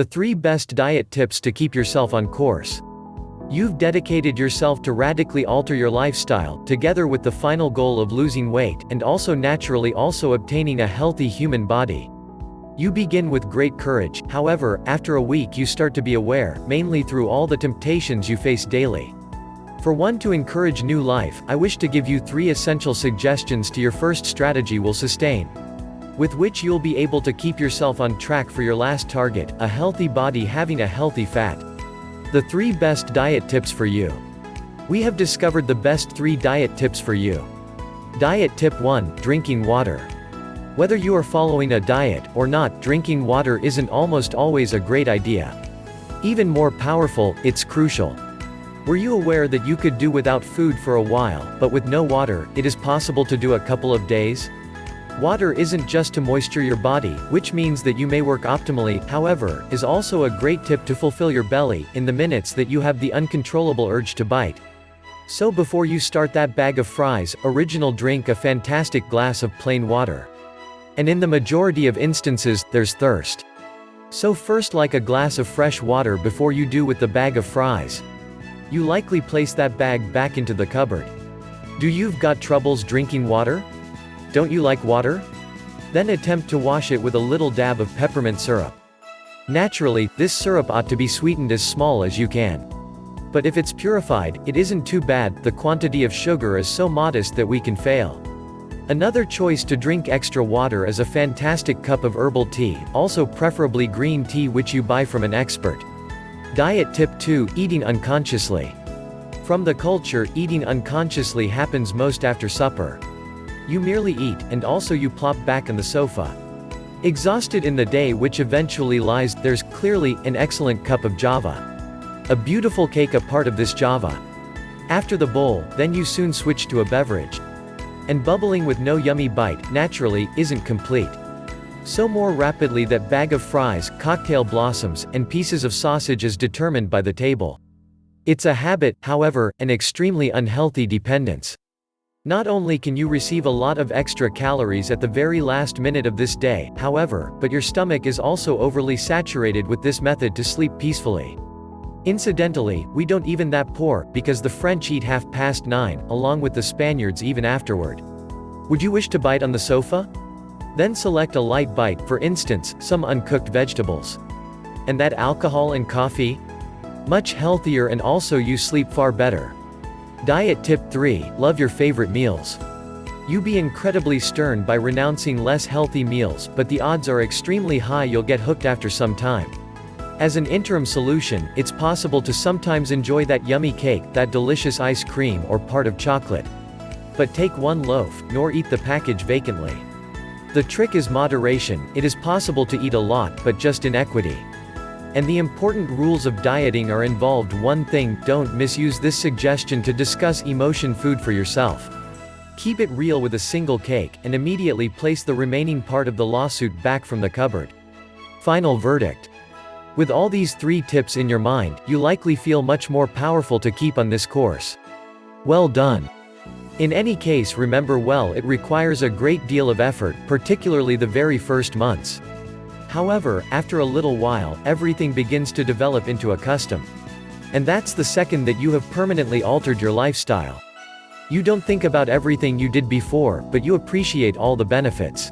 The 3 best diet tips to keep yourself on course. You've dedicated yourself to radically alter your lifestyle, together with the final goal of losing weight, and also naturally also obtaining a healthy human body. You begin with great courage, however, after a week you start to be aware, mainly through all the temptations you face daily. For one to encourage new life, I wish to give you 3 essential suggestions to your first strategy will sustain, with which you'll be able to keep yourself on track for your last target, a healthy body having a healthy fat. The 3 best diet tips for you. We have discovered the best 3 diet tips for you. Diet tip 1, drinking water. Whether you are following a diet or not, drinking water isn't almost always a great idea. Even more powerful, it's crucial. Were you aware that you could do without food for a while, but with no water, it is possible to do a couple of days? Water isn't just to moisture your body, which means that you may work optimally, however, is also a great tip to fulfill your belly, in the minutes that you have the uncontrollable urge to bite. So before you start that bag of fries, original drink a fantastic glass of plain water. And in the majority of instances, there's thirst. So first, like a glass of fresh water before you do with the bag of fries. You likely place that bag back into the cupboard. Do you've got troubles drinking water? Don't you like water? Then attempt to wash it with a little dab of peppermint syrup. Naturally, this syrup ought to be sweetened as small as you can. But if it's purified, it isn't too bad, the quantity of sugar is so modest that we can fail. Another choice to drink extra water is a fantastic cup of herbal tea, also preferably green tea which you buy from an expert. Diet tip 2, eating unconsciously. From the culture, eating unconsciously happens most after supper. You merely eat, and also you plop back on the sofa. Exhausted in the day which eventually lies, there's clearly an excellent cup of java. A beautiful cake a part of this java. After the bowl, then you soon switch to a beverage. And bubbling with no yummy bite, naturally, isn't complete. So more rapidly that bag of fries, cocktail blossoms, and pieces of sausage is determined by the table. It's a habit, however, an extremely unhealthy dependence. Not only can you receive a lot of extra calories at the very last minute of this day, however, but your stomach is also overly saturated with this method to sleep peacefully. Incidentally, we don't even that poor, because the French eat 9:30, along with the Spaniards even afterward. Would you wish to bite on the sofa? Then select a light bite, for instance, some uncooked vegetables. And that alcohol and coffee? Much healthier, and also you sleep far better. Diet tip 3, love your favorite meals. You be incredibly stern by renouncing less healthy meals, but the odds are extremely high you'll get hooked after some time. As an interim solution, it's possible to sometimes enjoy that yummy cake, that delicious ice cream or part of chocolate. But take one loaf, nor eat the package vacantly. The trick is moderation. It is possible to eat a lot, but just in equity. And the important rules of dieting are involved. One thing, don't misuse this suggestion to discuss emotion food for yourself. Keep it real with a single cake, and immediately place the remaining part of the lawsuit back from the cupboard. Final verdict. With all these 3 tips in your mind, you likely feel much more powerful to keep on this course. Well done. In any case, remember, it requires a great deal of effort, particularly the very first months. However, after a little while, everything begins to develop into a custom. And that's the second that you have permanently altered your lifestyle. You don't think about everything you did before, but you appreciate all the benefits.